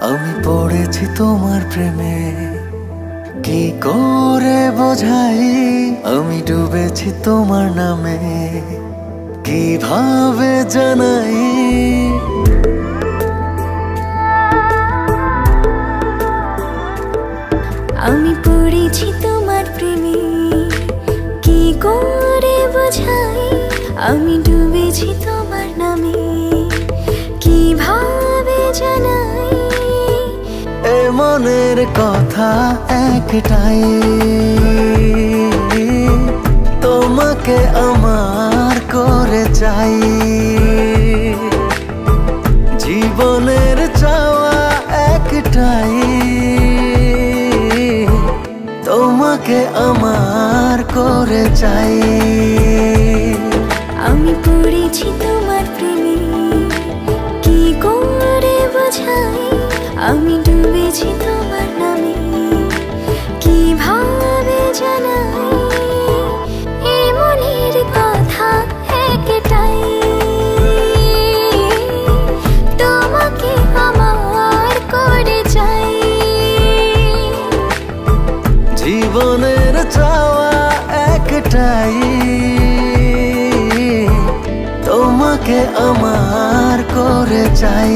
আমি পড়েছি তোমার প্রেমে, কি করে বোঝাই? আমি ডুবেছি তোমার নামে, কিভাবে জানাই? আমি পড়েছি তোমার প্রেমে, কি করে বোঝাই? আমি ডুবেছি তোমার নামে, কিভাবে জানাই? এ মনের কথা একটাই, তোমাকে আমার করে চাই। জীবনের চাওয়া একটাই, তোমাকে আমার করে চাই। আমি পড়েছি তোমার প্রেমে, কি করে বোঝাই? আমি ডুবেছি তোমার নামে, কিভাবে জানাই? এ মনের কথা একটাই, তোমাকে আমার করে চাই। জীবনের চাওয়া একটাই, তোমাকে আমার করে চাই।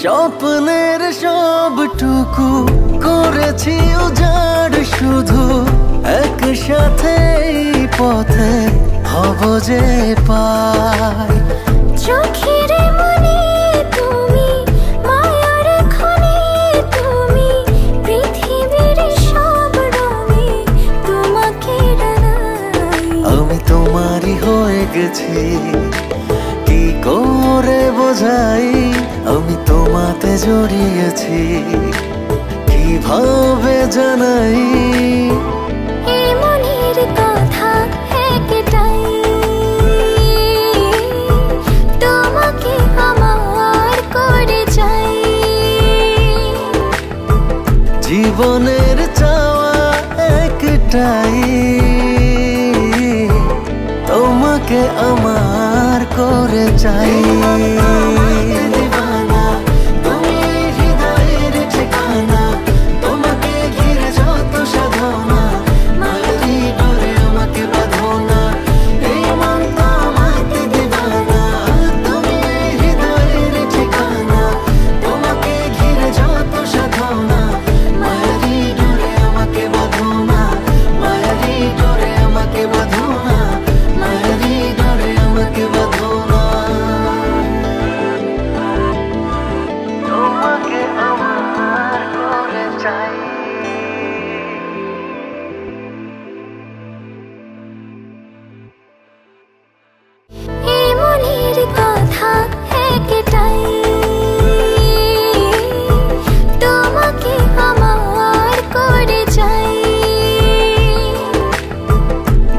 স্বপ্নের সবটুকু করেছি উজাড়, শুধু একসাথে পথে হব যে পাই। চোখের মনে তুমি, মায়ার খনি তুমি, পৃথিবীর সব রঙে তোমাকে রাঙাই। আমি তোমারই হয়ে গেছি, কি করে বোঝাই? আমি তোমাতে জড়িয়েছি, কিভাবে জানাই? এ মনের কথা একটাই, তোমাকে আমার করে চাই। জীবনের চাওয়া একটাই, তোমাকে আমার করে চাই।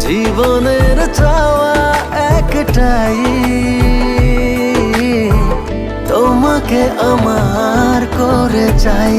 জীবনের চাওয়া একটাই, তোমাকে আমার করে চাই।